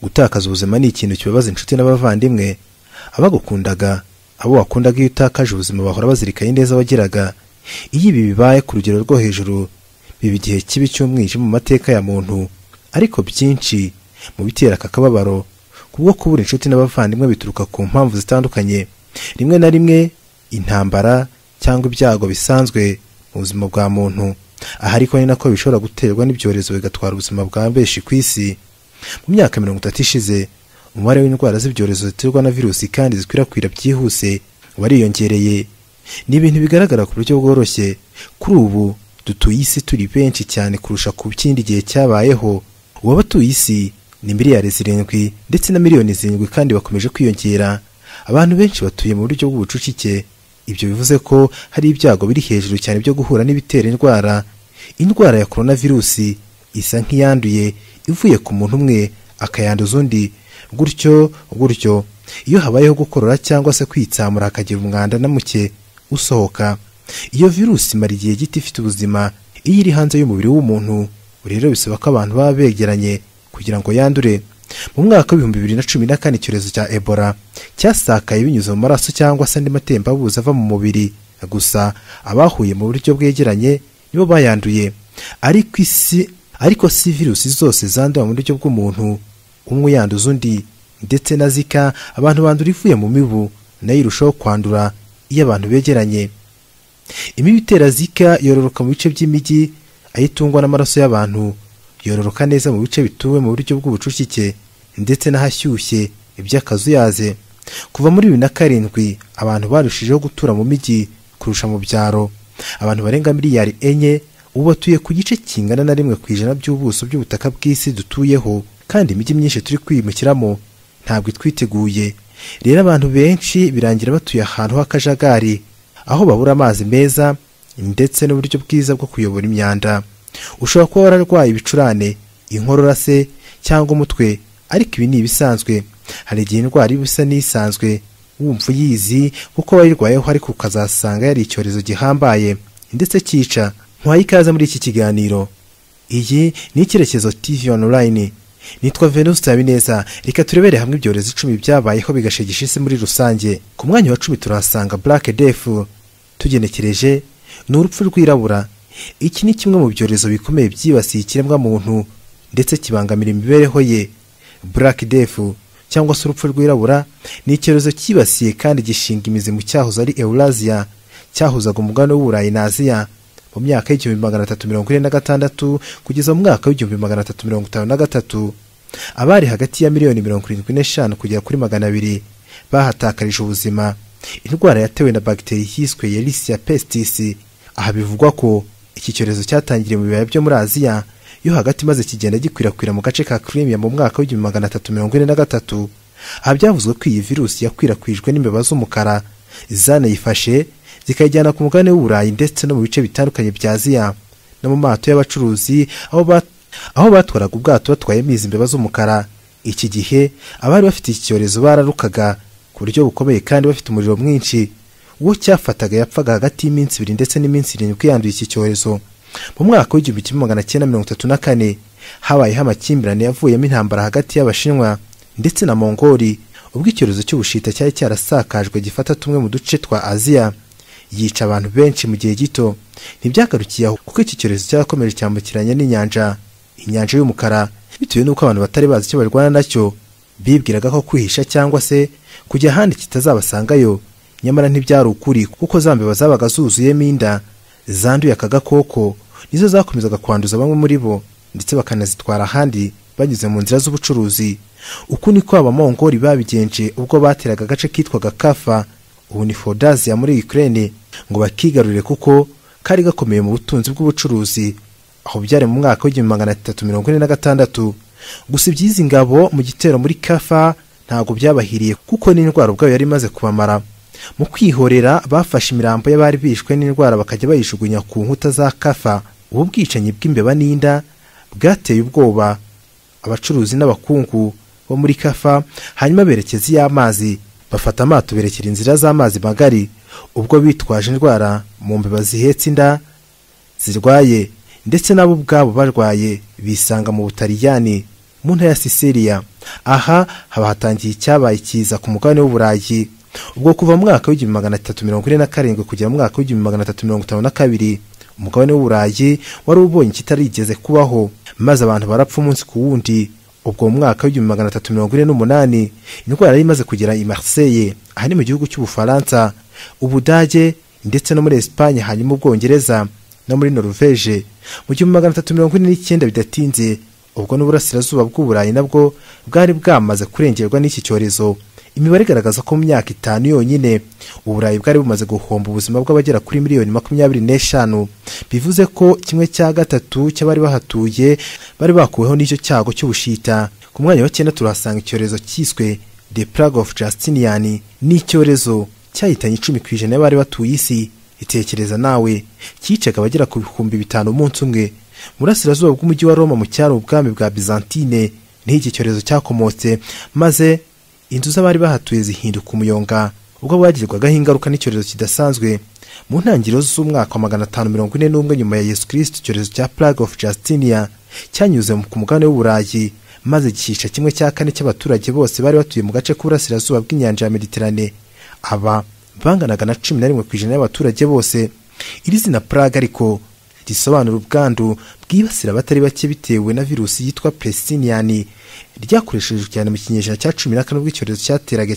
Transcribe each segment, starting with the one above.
Gutakaza ubuzima ni ikintu kibabaza inshuti n'abavandimwe, abagukundaga, abo wakundaga iyo utakaje ubuzima bahora bazirikanye neza wagiraga. Iyo ibi bibaye ku rugero rwo hejuru, biba igihe kibi cy'umwijima mu mateka ya muntu, ariko byinshi mu bitera aka kababaro kubwo kubura inshuti n'abavandimwe bituruka ku mpamvu zitandukanye. Rimwe na rimwe intambara cyangwa ibyago bisanzwe mu buzima bwa muntu. Aha ariko ni nako bishobora guterwa n'ibyorezo bigatwara ubuzima bwa benshi ku isi. Mu myaka 30 ishize, umubare w'indwara z'ibyorezo ziterwa na virusi kandi zikwirakwira byihuse wariyongereye. Ni ibintu bigaragara ku buryo bworoshye. Kuri ubu dutuye isi turi benshi cyane kurusha ku kindi gihe cyabayeho. Abatuye isi ni miliyari 7 ndetse na miliyoni 7 kandi bakomeje kwiyongera. Abantu benshi batuye mu buryo bw'ubucucike. Ibyo bivuze ko hari ibyago biri hejuru cyane byo guhura n'ibitera indwara. Indwara ya coronavirusi isa nk'iyanduye ivuye ku muntu umwe akayanduza undi, gutyo. Iyo habayeho gukorora cyangwa se kwitsamura hakagira umwanda na muke usohoka, iyo virusi imara igihe gito ifite ubuzima. Iyo iri hanze y'umubiri w'umuntu, rero bisaba ko abantu baba begeranye kugira ngo yandure. Mu mwaka wa 2014 icyorezo cya Ebola cyasakaye binyuze mu maraso cyangwa se andi matembabuzi ava mu mubiri gusa. Abahuye mu buryo bwegeranye nibo bayanduye. Ariko si virusi zose zandura mu buryo bw'umuntu umwe yanduza undi, ndetse na Zika abantu bandura ivuye mu mibu nayo irushaho kwandura iyo abantu begeranye. Imibu itera Zika yororoka mu bice by'imijyi, ayitungwa n'amaraso y'abantu yororoka neza mu bice bituwe mu buryo bw'ubucucike ndetse n'ahashyushye iby'akazuyaze. Kuva muri 2007 abantu barushijeho gutura mu mijyi kurusha mu byaro. Abantu barenga miliyari 4 ubu batuye ku gice kingana na 1% by'ubuso by'ubutaka bw'isi dutuyeho, kandi imijyi myinshi turi kwimukiramo ntabwo twiteguye. Rero abantu benshi birangira batuye ahantu h'akajagari, aho babura amazi meza ndetse n'uburyo bwiza bwo kuyobora imyanda. Ushobora kuba wararwaye ibicurane, inkorora se cyangwa umutwe, ariko ibi ni ibisanzwe. Hari igihe indwara ibisa n'isanzwe wumva uyizi kuko wayirwayeho, ariko ukazasanga yari icyorezo gihambaye ndetse cyica. Nkwaye ikaze muri iki kiganiro. Iyi ni Icyerekezo TV online. Nitwa Venuste Habineza. Reka turebere hamwe ibyorezo 10 byabayeho bigashegesha isi muri rusange. Ku mwanya wa 10 turasanga Black Death. Tugenekereje ni urupfu rwirabura. Iki ni kimwe mu byorezo bikomeye byibasiye ikiremwa muntu ndetse kibangamira imibereho ye. Black Death cyangwa se urupfu rwirabura ni icyorezo kibasiye kandi gishinga imizi mu cyahoze ari Eurasia, cyahuzaga umugabane w'Uburayi na Aziya mu myaka y'1346 kugeza mu mwaka w'1353. Abari hagati ya miliyoni 75 kugera kuri 200 bahatakarije ubuzima. Indwara yatewe na bagiteri yiswe Yersinia pestis. Aha bivugwa ko iki cyorezo cyatangiriye mu bibaya byo muri Aziya yo hagati maze kigenda gikwirakwira mu gace ka Crimea mu mwaka w'1343. Aha byavuzwe ko iyi virusi yakwirakwijwe n'imbeba z'umukara zanayifashe zikajyana ku mugabane w'Uburayi ndetse no mu bice bitandukanye bya Aziya no mu mato y'abacuruzi aho batwaraga ubwato batwaye imizi imbeba z'umukara. Iki gihe abari bafite iki cyorezo bararukaga ku buryo bukomeye kandi bafite umuriro mwinshi. Uwo cyafataga yapfaga hagati y'iminsi 2 ndetse n'iminsi 7 yanduye iki cyorezo. Mu mwaka w'1934 habayeho amakimbirane yavuyemo intambara hagati y'Abashinwa ndetse na Mongoli, ubwo icyorezo cy'ubushita cyari cyarasakajwe gifata tumwe mu duce twa Aziya, yica abantu benshi mu gihe gito. Ntibyagarukiye aho kuko iki cyorezo cyarakomeje cyambukiranya n'inyanja y'umukara. Bitewe n'uko abantu batari bazi icyo barwana nacyo, bibwiraga ko kwihisha cyangwa se kujya ahandi kitazabasangayo. Nyamara ntibyari ukuri, kuko zambeba zabaga zuzuyemo inda zanduye aka gakoko nizo zakomezaga kwanduza bamwe muri bo ndetse bakanazitwara ahandi banyuze mu nzira z'ubucuruzi. Uku niko Abamongoli babigenje ubwo bateraga agace kitwaga Kafa, ubu ni Fodazia muri Ukraine, ngo bakigarurire kuko kari gakomeye mu butunzi bw'ubucuruzi. Aho byari mu mwaka w'1346. Gusa ibyizi ngabo mu gitero muri Kafa ntago byabahiriye kuko n'indwara ubwayo yari imaze kubamara. Mu kwihorera bafashe imirambo y'abari bishwe n'indwara bakajya bayishugunya ku nkuta za Kafa. Ubu bwicanyi bw'imbeba n'inda bwateye ubwoba abacuruzi n'abakungu bo muri Kafa, hanyuma berekeza y'amazi, bafata amato berekera inzira z'amazi magari. Ubwo bitwaje indwara mu mbeba zihetse inda zirwaye ndetse nabo ubwabo barwaye, bisanga mu Butaliyani mu ntara ya Sicilia. aha haba hatangiye icyabaye kiza ku mugabane w'Uburayi. Ubwo kuva mu mwaka w'1347 kugera mu mwaka w'1352 umugabane w'Uburayi wari ubonye kitarigeze kubaho, maze abantu barapfa umunsi ku wundi. Ubwo mu mwaka w'1348 indwara yari imaze kugera i Marseille, aha ni mu gihugu cy'Ubufaransa, Ubudage ndetse no muri Espagne, hanyuma Ubwongereza no muri Norvege. Mu 1349 bidatinze, ubwo n'uburasirazuba bw'Uburayi nabwo bwari bwamaze kurengerwa n'iki cyorezo. Imibare igaragaza ko mu myaka 5 yonyine Uburayi bwari bumaze guhomba ubuzima bw'abagera kuri miliyoni 25, bivuze ko 1/3 cy'abari bahatuye bari bakuweho n'icyo cyago cy'ubushita. Ku mwanya wa 9 turahasanga icyorezo cyiswe The Plague of Justinian, ni icyorezo cyahitanye 10% y'abari batuye isi. Itekereza nawe, cyicaga abagera ku 5,000 umunsi umwe. Murasirazuba bw'umujyi wa Roma mu cyaro ubwami bwa Byzantine ni iki cyorezo cyakomotse, maze inzu z'abari bahatuye zihinduka umuyonga. Ubwo bagirwagaho ingaruka n'icyorezo kidasanzwe mu ntangiriro z'umwaka wa 541 nyuma ya Yesu Kristo. Icyorezo cya Plague of Justinian cyanyuze ku mugabane w'Uburayi, maze gicisha 1/4 cy'abaturage bose bari batuye mu gace k'uburasirazuba bw'inyanja ya Mediterane. Aba banganaga na 11% y'abaturage bose. Iri zina Plague ariko risobanura ubwandu bwibasira abatari bake bitewe na virusi yitwa Pesinian, ryakoreshejwe cyane mu kinyejana cya 14 ubwo icyorezo cyateraga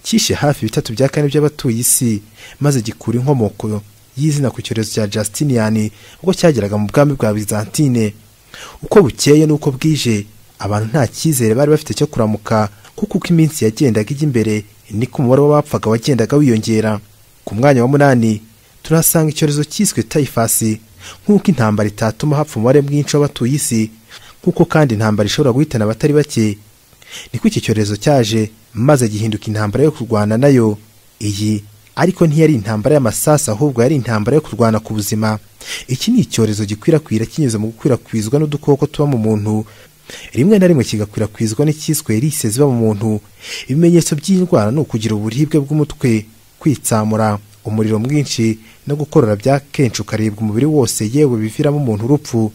kishe hafi 3/4 by'abatuye isi, maze gikura inkomoko y'izina ku cyorezo cya Justinian ubwo cyageraga mu bwami bwa Byzantine. Uko bukeye n'uko bwije, abantu nta cyizere bari bafite cyo kuramuka, kuko uko iminsi yagendaga ijya imbere niko umubare w'abapfaga wagendaga wiyongera. Ku mwanya wa 8 turasanga icyorezo cyiswe typhus. Nk'uko intambara itatuma hapfa umubare mwinshi w'abatuye isi, kuko kandi intambara ishobora guhitana abatari bake, niko iki cyorezo cyaje, maze gihinduka intambara yo kurwana nayo. Iyi ariko ntiyari intambara y'amasasu, ahubwo yari intambara yo kurwana ku buzima. Iki ni icyorezo gikwirakwira kinyuze mu gukwirakwizwa n'udukoko tuba mu muntu, rimwe na rimwe kigakwirakwizwa n'icyiswe rise ziba mu muntu. Ibimenyetso by'indwara ni ukugira uburibwe bw'umutwe, kwitsamura, umuriro mwinshi no gukorora bya kenshi, ukaribwa umubiri wose, yewe biviramo umuntu urupfu.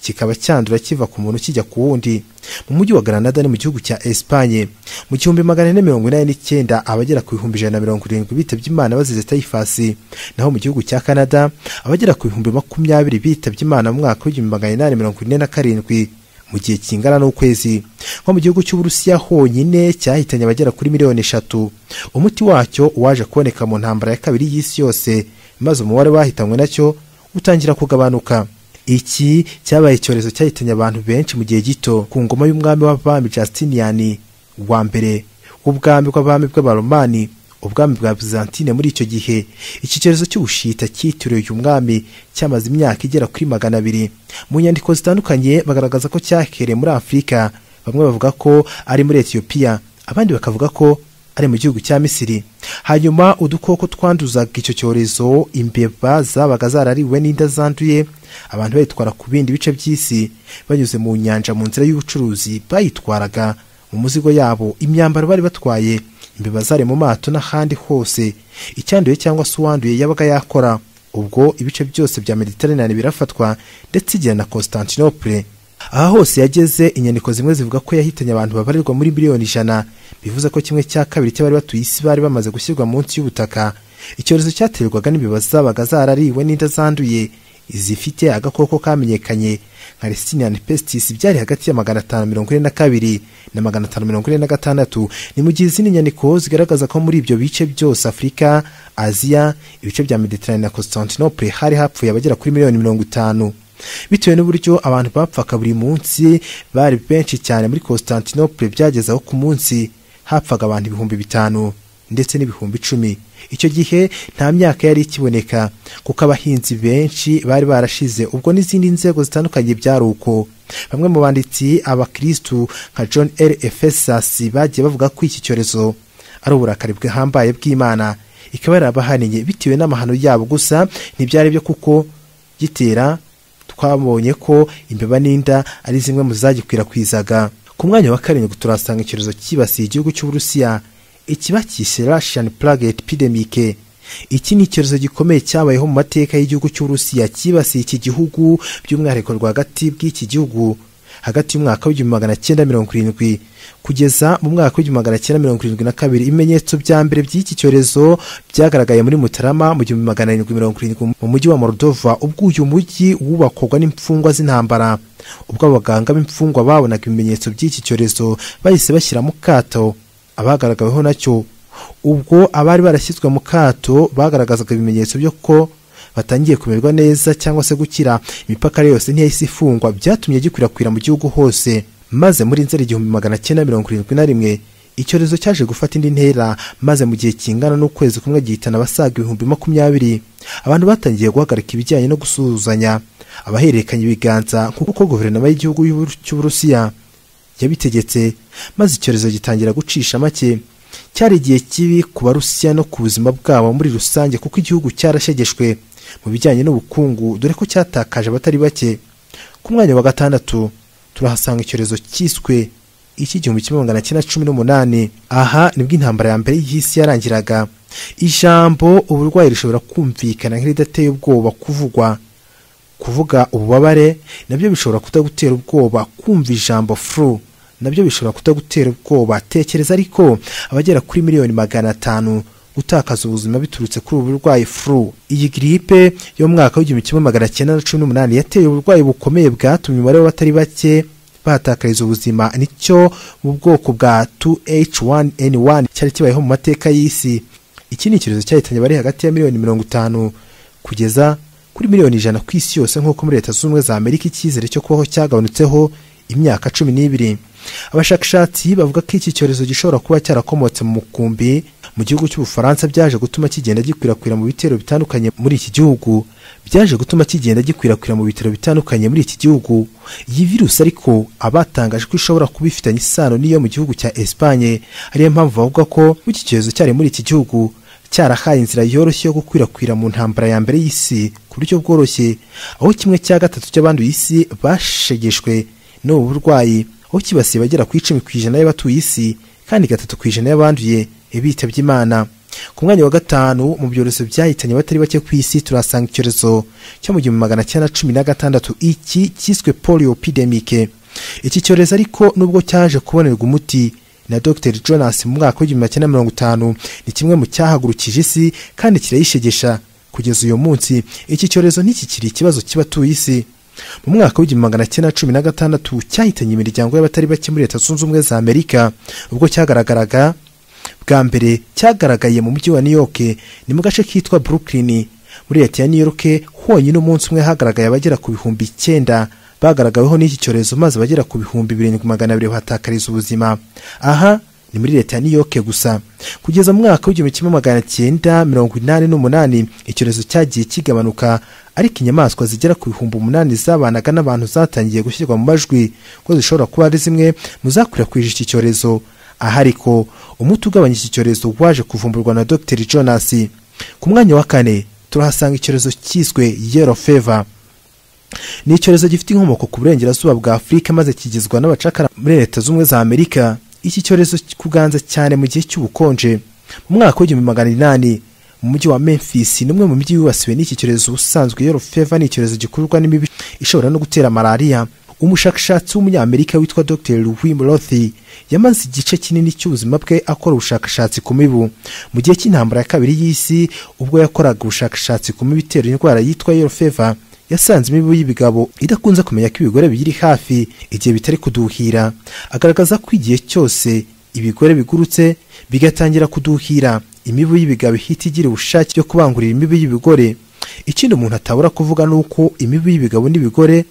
Kikaba cyandura kiva ku muntu kijya ku wundi. Mu mujyi wa Granada ni mu gihugu cya Espagne mu 1489 abagera ku 170 bitabye Imana bazize typhus. Naho mu gihugu cya Canada abagera ku 20,000 bitabye Imana mu mwaka w'1847 mu gihe kingana n'ukwezi. Nko mu gihugu cy'Uburusiya honyine cyahitanye abagera kuri miliyoni 3. Umuti wacyo waje kuboneka mu ntambara ya kabiri y'isi yose, maze umubare bahitanywe nacyo utangira kugabanuka. Iki cyabaye icyorezo cyahitanye abantu benshi mu gihe gito ku ngoma y'umwami w'abami Justinian wa mbere, ubwami bw'abami bw'Abaromani, ubwami bwa Byzantine. Muri icyo gihe iki cyorezo cy'ubushita cyitiriwe uyu mwami cyamaze imyaka igera kuri 200. Mu nyandiko zitandukanye bagaragaza ko cyahereye muri Afurika. Bamwe bavuga ko ari muri Ethiopia, abandi bakavuga ko ari mu gihugu cya Misiri. Hanyuma udukoko twanduzaga icyo cyorezo, imbeba zabaga zarariwe n'inda zanduye, abantu bayitwara ku bindi bice by'isi banyuze mu nyanja mu nzira y'ubucuruzi, bayitwaraga mu muzigo yabo, imyambaro bari batwaye, imbeba zari mu mato n'ahandi hose. Icyanduye cyangwa se uwanduye yabaga yakora. Ubwo ibice byose bya Mediterane birafatwa, ndetse igera na Constantinople. Aha hose yageze, inyandiko zimwe zivuga ko yahitanye abantu babarirwa muri miliyoni 100, bivuze ko 1/2 cy'abari batuye isi bari bamaze gushyirwa munsi y'ubutaka. Icyorezo cyaterwaga n'imbeba zabaga zarariwe n'inda zanduye izifite agakoko kamenyekanye nka Yersinia pestis. Byari hagati ya 542 na 546. Ni mu gihe izindi nyandiko zigaragaza ko muri ibyo bice byose, Afurika, Aziya, ibice bya Mediterane na Constantinople, hari hapfuye abagera kuri miliyoni 50. Bitewe n'uburyo abantu bapfaga buri munsi bari benshi cyane muri Constantinople, byagezaho ku munsi hapfaga abantu 5,000 ndetse n'ibihumbi 10. Icyo gihe nta myaka yari ikiboneka, kuko abahinzi benshi bari barashize. Ubwo n'izindi nzego zitandukanye byari uko. Bamwe mu banditsi abakristu nka John L. Efesas bagiye bavuga ko iki cyorezo ari uburakari bw'hambaye bw'Imana, ikaba yarabahaniye bitewe n'amahano yabo. Gusa ntibyari byo, kuko gitera twabonye ko imbeba n'inda ari zimwe mu zagikwirakwizaga. Ku mwanya wa 7 turasanga icyorezo kibasiye igihugu cy'Uburusiya, ikiba cyise Russian Plague Epidemic. Iki ni icyorezo gikomeye cyabayeho mu mateka y'igihugu cy'Uburusiya, kibasiye iki gihugu by'umwihariko rwagati bw'iki gihugu hagati y'umwaka w'1970 kugeza mu mwaka w'1972. Ibimenyetso bya mbere by'iki cyorezo byagaragaye muri Mutarama mu 1770 mu mujyi wa Moldova, ubwo uyu mujyi wubakwaga n'imfungwa z'intambara. Ubwo abaganga b'imfungwa babonaga ibimenyetso by'iki cyorezo bahise bashyira mu kato abagaragaweho nacyo. Ubwo abari barashyizwe mu kato bagaragazaga ibimenyetso byo ko batangiye kumererwa neza cyangwa se gukira, imipaka yose ntiyahise ifungwa, byatumye gikwirakwira mu gihugu hose. Maze muri Nzeri 1971 icyorezo cyaje gufata indi ntera, maze mu gihe kingana n'ukwezi kumwe gihitana abasaga 20,000. Abantu batangiye guhagarika ibijyanye no gusuhuzanya, abahererekanya ibiganza nk'uko guverinoma y'igihugu cy'Uburusiya yabitegetse, maze icyorezo gitangira gucisha make. Cyari igihe kibi ku Barusiya no ku buzima bwabo muri rusange, kuko igihugu cyarashegeshwe mu bijyanye n'ubukungu, dore ko cyatakaje abatari bake. Ku mwanya wa gatandatu turahasanga icyorezo cyiswe icy'1918. Aha nibwo intambara ya mbere y'isi yarangiraga. Ijambo uburwayi rishobora kumvikana nk'iridateye ubwoba kuvuga ububabare nabyo bishobora kutagutera ubwoba. Kumva ijambo flu nabyo bishobora kutagutera ubwoba. Tekereza ariko abagera kuri 500,000 gutakaza ubuzima biturutse kuri ubu burwayi flu. Iyi gripe yo mu mwaka w'1918 yateye uburwayi bukomeye bwatumye umubare w'abatari bake bahatakariza ubuzima. Nicyo mu bwoko bwa 2H1N1 cyari kibayeho mu mateka y'isi. Iki ni icyorezo cyahitanye bari hagati ya 50,000 kugeza kuri 100,000 ku isi yose, nk'uko muri Leta Zunze Ubumwe za Amerika icyizere cyo kubaho cyagabanutseho imyaka 12. Abashakashatsi bavuga ko iki cyorezo gishobora kuba cyarakomotse mu mukumbi mu gihugu cy'Ubufaransa, byaje gutuma kigenda gikwirakwira mu bitero bitandukanye muri iki gihugu. Iyi virusi ariko abatangaje ko ishobora kuba ifitanye isano n'iyo mu gihugu cya Espagne. Ariyo mpamvu bavuga ko iki cyorezo cyari muri iki gihugu cyarahaye inzira yoroshye yo gukwirakwira mu ntambara ya mbere y'isi ku buryo bworoshye, aho 1/3 cy'abanduye isi bashegeshwe n'ubu burwayi, aho kibasiye bagera ku 10% y'abatuye isi kandi 3% y'abanduye bitabye Imana. Ku mwanya wa gatanu mu byorezo byahitanye batari bake ku isi turasanga icyorezo cyo mu 1916. Iki cyiswe polio epidemic. Iki cyorezo ariko nubwo cyaje kubonerwa umuti na Dr. Jonas mu mwaka w'1950, ni kimwe mu cyahagurukije isi kandi kirayishegesha kugeza uyu munsi. Iki cyorezo ntikikiri ikibazo kibatuye isi. Mu mwaka w'1916 cyahitanye imiryango y'abatari bake muri Leta Zunze Ubumwe za Amerika. Ubwo cyagaragaraga bwa mbere cyagaragaye mu mujyi wa New York, ni mu gace kitwa Brooklyn muri Leta ya New York. Honyine umunsi umwe hagaragaye abagera ku 9,000 bagaragaweho n'iki cyorezo, maze bagera ku 7,200 bahatakariza ubuzima. Aha ni muri Leta ya New York gusa. Kugeza mu mwaka w'1988 icyorezo cyagiye kigabanuka, ariko inyamaswa zigera ku 8,000 zabanaga n'abantu zatangiye gushyirwa mu majwi ko zishobora kuba ari zimwe mu zakwirakwije iki cyorezo. Aha ariko umuti ugabanya iki cyorezo waje kuvumburwa na Dr. Jonas. Ku mwanya wa kane turahasanga icyorezo cyiswe yellow fever. Ni icyorezo gifite inkomoko ku burengerazuba bwa Afurika, maze kigizwa n'abacakara muri Leta Zunze Ubumwe za Amerika. Iki cyorezo kuganza cyane mu gihe cy'ubukonje. Mu mwaka w'1800 mu mujyi wa Memphis, nimwe mu mijyi wibasiwe n'iki cyorezo. Ubusanzwe yellow fever ni icyorezo gikururwa n'imibu ishobora no gutera malaria. Umushakashatsi w'umunyamerika witwa Dr. Louis Murothy yamaze igice kinini cy'ubuzima bwe akora ubushakashatsi ku mibu. Mu gihe cy'intambara ya kabiri y'isi, ubwo yakoraga ubushakashatsi ku mibu itera indwara yitwa yellow fever, yasanze imibu y'ibigabo idakunze kumenya ko ibigore biri hafi igihe bitari kuduhira. Agaragaza ko igihe cyose ibigore bigurutse bigatangira kuduhira, imibu y'ibigabo ihita igira ubushake byo kubangurira imibu y'ibigore. Ikindi umuntu atabura kuvuga nuko imibu y'ibigabo n'ibigore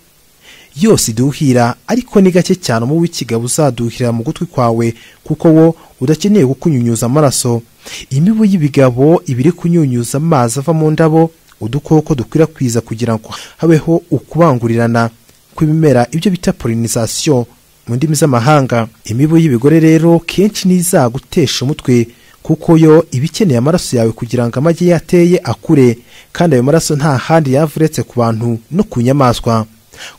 yose iduhira, ariko ni gake cyane umubu w'ikigabo uzaduhira mu gutwi kwawe, kuko wo udakeneye kukunyunyuza amaraso. Imibu y'ibigabo ibiri kunyunyuza amazi ava mu ndabo, udukoko dukwirakwiza kugira ngo habeho ukubangurirana kw'ibimera, ibyo bita pollinisation mu ndimi z'amahanga. Imibu y'ibigore rero kenshi nizagutesha umutwe, kuko yo ibikeneye amaraso yawe kugira ngo amagi yateye akure, kandi ayo maraso nta handi yavuretse ku bantu no ku nyamaswa.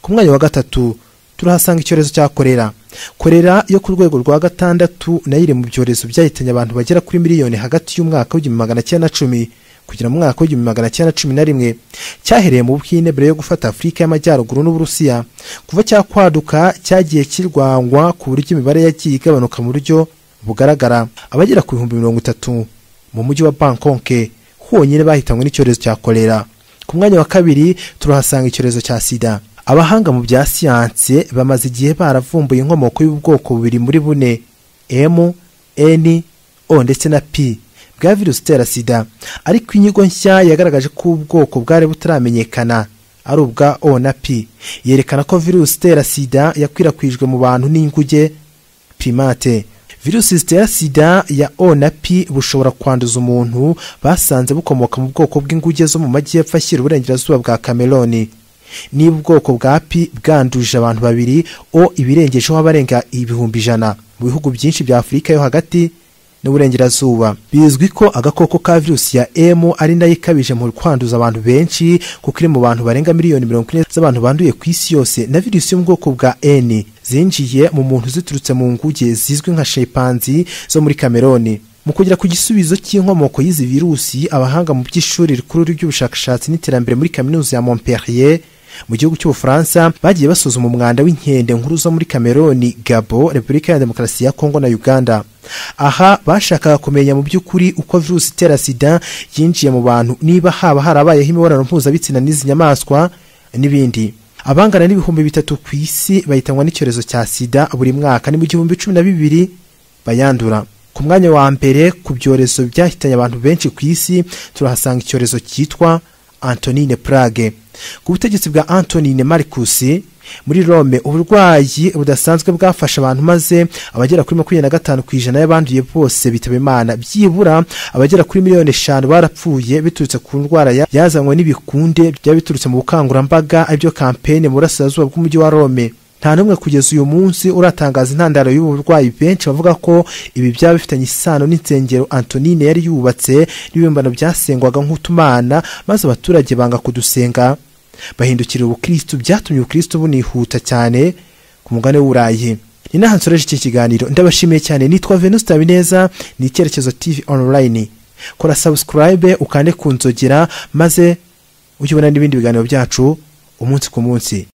Ku mwanya wa gatatu turahasanga icyorezo cya kolera. Kolera yo ku rwego rwa 6 nayo iri mu byorezo byahitanye abantu bagera kuri miliyoni hagati y'umwaka w'1910 kugera mu mwaka w'1911 cyahereye mu Buhinde mbere yo gufata Afurika y'Amajyaruguru n'Uburusiya. Kuva cyakwaduka cyagiye kirwangwa ku buryo imibare yagiye igabanuka mu buryo bugaragara. Abagera ku 30,000 mu mujyi wa Bangkok honyine bahitanywe n'icyorezo cya kolera. Ku mwanya wa kabiri turahasanga icyorezo cya sida. Abahanga mu bya siyanse bamaze igihe baravumbuye inkomoko y'ubwoko bubiri muri bune, M, N, O ndetse na P bwa virusi itera sida, ariko inyigo nshya yagaragaje ko ubwoko bwari butaramenyekana ari ubwa O na P yerekana ko virusi itera sida yakwirakwijwe mu bantu n'inguge primate. Virusi zitera sida ya O na P bushobora kwanduza umuntu basanze bukomoka mu bwoko bw'inguge zo mu majyepfo ashyira uburengerazuba bwa Cameroon. Niba ubwoko bwa P bwanduje abantu babiri, O ibirengejeho abarenga 100,000 mu bihugu byinshi bya Afurika yo hagati n'uburengerazuba. Bizwi ko agakoko ka virusi ya M ari nayo ikabije mu kwanduza abantu benshi, kuko iri mu bantu barenga miliyoni 40 z'abantu banduye ku isi yose, na virusi yo mu bwoko bwa N zinjiye mu muntu ziturutse mu nguge zizwi nka chimpanzee zo muri Cameroon. Mu kugera ku gisubizo cy'inkomoko y'izi virusi, abahanga mu by'ishuri rikuru ry'ubushakashatsi n'iterambere muri kaminuza ya Montpellier mu gihugu cy'Ubufaransa bagiye basuzuma umwanda w'inkende nkuru zo muri Cameroon, Gabon, Repubulika ya Demokarasi ya Kongo na Uganda. Aha bashakaga kumenya mu by'ukuri uko virusi itera sida yinjiye mu bantu, niba haba harabayeho imibonano mpuzabitsina n'izi nyamaswa n'ibindi. Abangana n'ibihumbi 3 ku isi bahitanywa n'icyorezo cya sida buri mwaka, ni mu 2012 bayandura. Ku mwanya wa mbere ku byorezo byahitanye abantu benshi ku isi turahasanga icyorezo cyitwa Antonine Plague. Ku butegetsi bwa Antonine Marcus muri Rome, uburwayi budasanzwe bwafasha abantu maze abagera kuri 25% y'abanduye bose bitaba Imana. Byibura abagera kuri 5,000,000 barapfuye biturutse ku ndwara yazanywe n'ibikunde byabiturutse mu bukangurambaga ibyo campaign mu burasirazuba bw'umujyi wa Rome. Nta numwe kugeza uyu munsi uratangaza intandaro y'ubu burwayi. Benshi bavuga ko ibi byaba bifitanye isano n'insengero Antonine yari yubatse n'ibimbano byasengwaga nk'utumana, maze abaturage banga kudusenga bahindukira ubukristo, byatumye ubukristo bunihuta cyane ku mugane w'Uburayi. Ni naho nsoreje iki kiganiro. Ndabashimiye cyane. Nitwa Venuste Habineza, ni Icyerekezo TV online. Kora subscribe ukande ku nzogera maze ujye ubona n'ibindi biganiro byacu umunsi ku munsi.